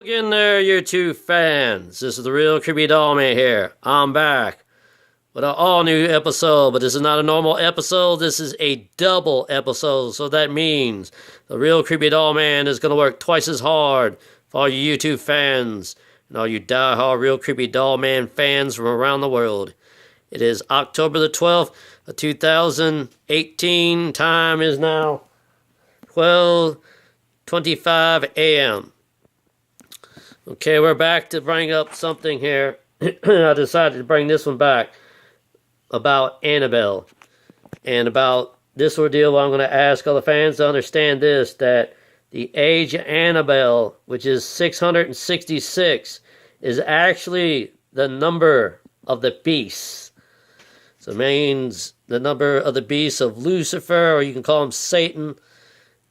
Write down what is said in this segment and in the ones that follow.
In there, you two fans. This is the real Creepy Doll Man here. I'm back with an all-new episode, but this is not a normal episode. This is a double episode, so that means the real Creepy Doll Man is going to work twice as hard for all you YouTube fans and all you die-hard real Creepy Doll Man fans from around the world. It is October the 12th of 2018. Time is now 12:25 a.m. Okay, we're back to bring up something here. I decided to bring this one back about Annabelle. And about this ordeal, I'm going to ask all the fans to understand this, that the age of Annabelle, which is 666, is actually the number of the beast. So it means the number of the beast of Lucifer, or you can call him Satan,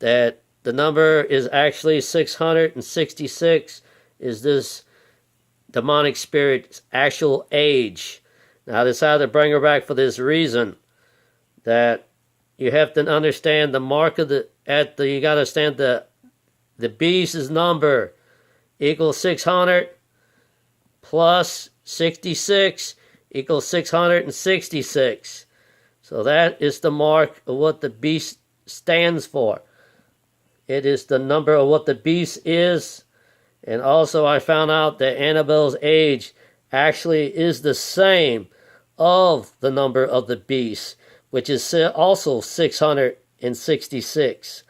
that the number is actually 666. Is this demonic spirit's actual age. Now I decided to bring her back for this reason, that you have to understand the mark of you got to understand the beast's number equals 600 plus 66 equals 666. So that is the mark of what the beast stands for. It is the number of what the beast is. And also I found out that Annabelle's age actually is the same of the number of the beast, which is also 666,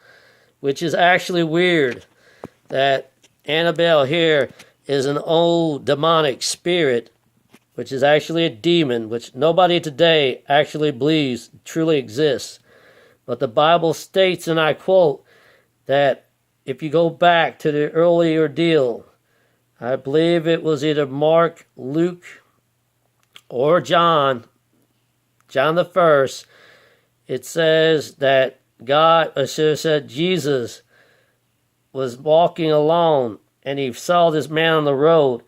which is actually weird that Annabelle here is an old demonic spirit, which is actually a demon, which nobody today actually believes truly exists. But the Bible states, and I quote, that if you go back to the earlier deal, I believe it was either Mark, Luke, or John the first, it says that God, I should have said Jesus, was walking alone, and he saw this man on the road,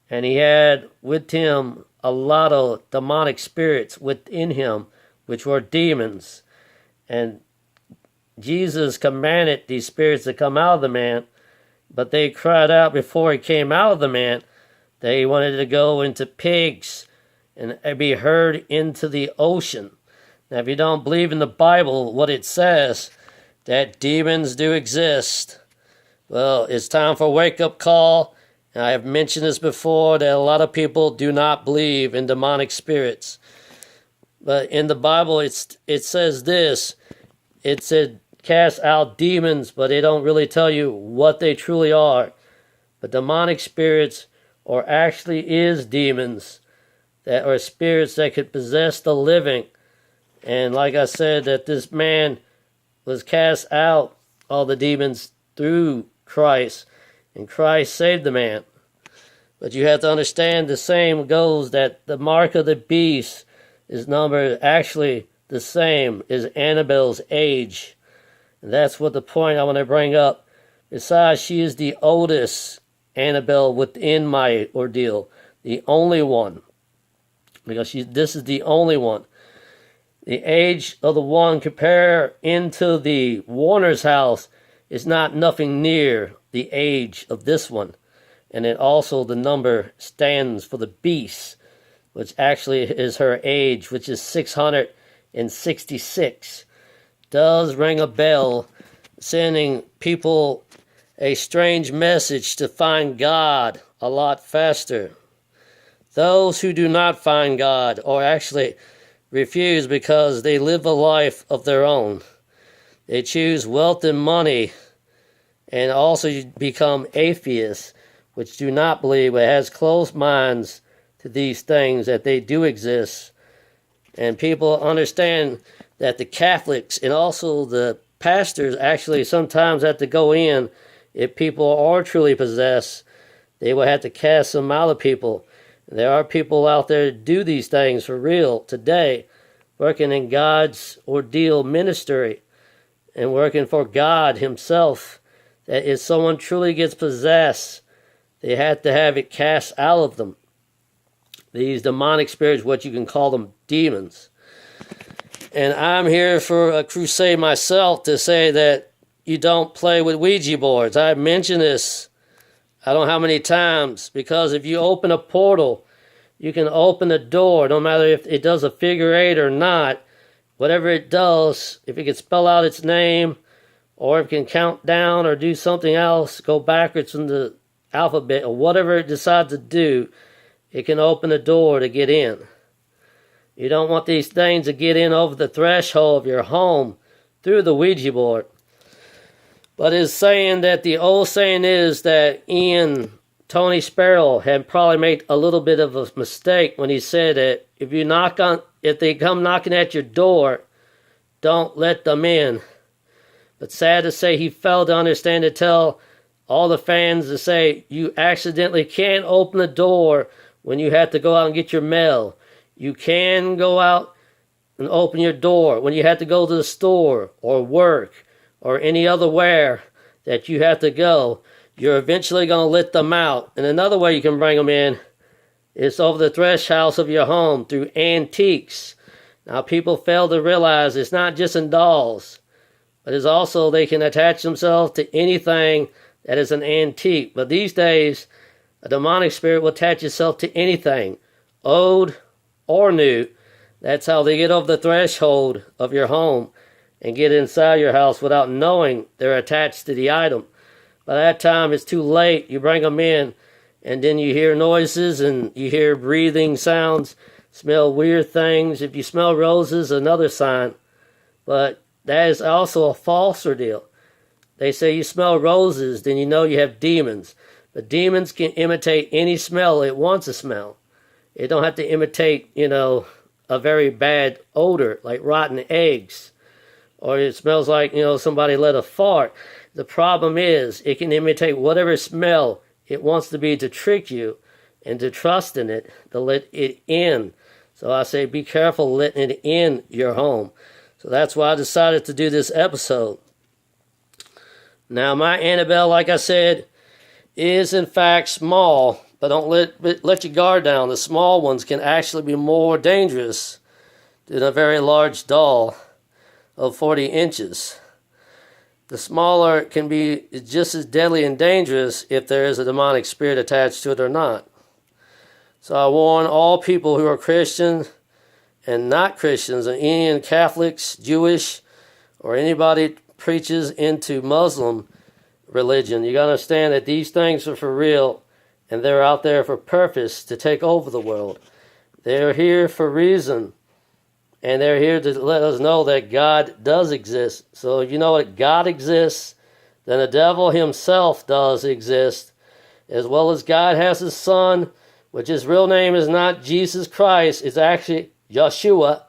and he had with him a lot of demonic spirits within him, which were demons. And Jesus commanded these spirits to come out of the man, but they cried out before he came out of the man. They wanted to go into pigs and be hurled into the ocean. Now, if you don't believe in the Bible, what it says, that demons do exist, well, it's time for a wake-up call. And I have mentioned this before, that a lot of people do not believe in demonic spirits. But in the Bible, it says this. It said, cast out demons, but they don't really tell you what they truly are. But demonic spirits or actually is demons that are spirits that could possess the living. And like I said, that this man was cast out, all the demons, through Christ, and Christ saved the man. But you have to understand, the same goes that the mark of the beast is numbered actually the same as Annabelle's age. And that's what the point I want to bring up. Besides, she is the oldest Annabelle within my ordeal. The only one. Because this is the only one. The age of the one compared into the Warner's house is not nothing near the age of this one. And then also the number stands for the beast, which actually is her age, which is 666. Does ring a bell, sending people a strange message to find God a lot faster. Those who do not find God, or actually refuse because they live a life of their own. They choose wealth and money, and also become atheists, which do not believe, but has closed minds to these things, that they do exist. And people understand that the Catholics and also the pastors actually sometimes have to go in. If people are truly possessed, they will have to cast them out of people. There are people out there that do these things for real today, working in God's ordeal ministry and working for God himself, that if someone truly gets possessed, they have to have it cast out of them. These demonic spirits, what you can call them, demons. And I'm here for a crusade myself to say that you don't play with Ouija boards. I mentioned this I don't know how many times, because if you open a portal, you can open the door, no matter if it does a figure eight or not. Whatever it does, if it can spell out its name, or if it can count down or do something else, go backwards in the alphabet, or whatever it decides to do, it can open the door to get in. You don't want these things to get in over the threshold of your home through the Ouija board. But it's saying that the old saying is that Tony Sparrow had probably made a little bit of a mistake when he said that if they come knocking at your door, don't let them in. But sad to say, he failed to understand to tell all the fans to say, you accidentally can't open the door when you have to go out and get your mail. You can go out and open your door when you have to go to the store or work or any other where that you have to go. You're eventually going to let them out. And another way you can bring them in is over the thresholds of your home through antiques. Now, people fail to realize it's not just in dolls, but it's also they can attach themselves to anything that is an antique. But these days, a demonic spirit will attach itself to anything, old or new. That's how they get over the threshold of your home and get inside your house without knowing they're attached to the item. By that time, it's too late. You bring them in, and then you hear noises, and you hear breathing sounds, smell weird things. If you smell roses, another sign. But that is also a false ordeal. They say you smell roses, then you know you have demons. But demons can imitate any smell it wants to smell. It don't have to imitate, a very bad odor, like rotten eggs. Or it smells like, somebody let a fart. The problem is, it can imitate whatever smell it wants to be to trick you and to trust in it, to let it in. So I say be careful letting it in your home. So that's why I decided to do this episode. Now, my Annabelle, like I said, is in fact small, but don't let your guard down. The small ones can actually be more dangerous than a very large doll of 40 inches. The smaller can be just as deadly and dangerous if there is a demonic spirit attached to it or not. So I warn all people who are Christians and not Christians, and Indian Catholics, Jewish, or anybody preaches into Muslim religion. You got to understand that these things are for real, and they're out there for purpose to take over the world. They're here for a reason. And they're here to let us know that God does exist. So if you know that God exists, then the devil himself does exist, as well as God has his son, which his real name is not Jesus Christ, it's actually Yeshua.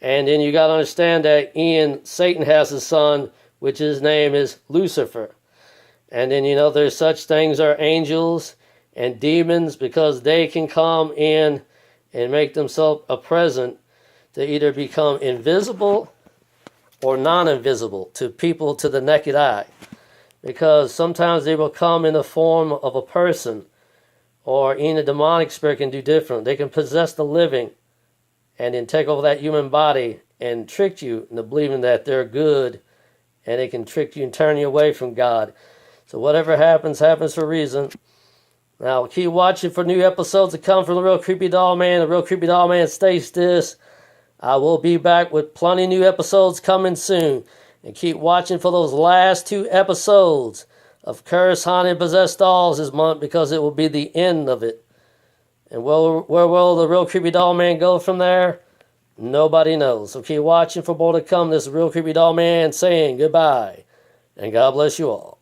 And then you got to understand that Satan has a son, which his name is Lucifer. And then there's such things are angels and demons, because they can come in and make themselves a present to either become invisible or non-invisible to people to the naked eye. Because sometimes they will come in the form of a person, or even a demonic spirit can do different. They can possess the living and then take over that human body and trick you into believing that they're good, and they can trick you and turn you away from God. So whatever happens, happens for a reason. Now keep watching for new episodes to come from the Real Creepy Doll Man. The Real Creepy Doll Man states this: I will be back with plenty of new episodes coming soon. And keep watching for those last 2 episodes of Cursed, Haunted, Possessed Dolls this month, because it will be the end of it. And where will the Real Creepy Doll Man go from there? Nobody knows. So keep watching for more to come. This is Real Creepy Doll Man saying goodbye. And God bless you all.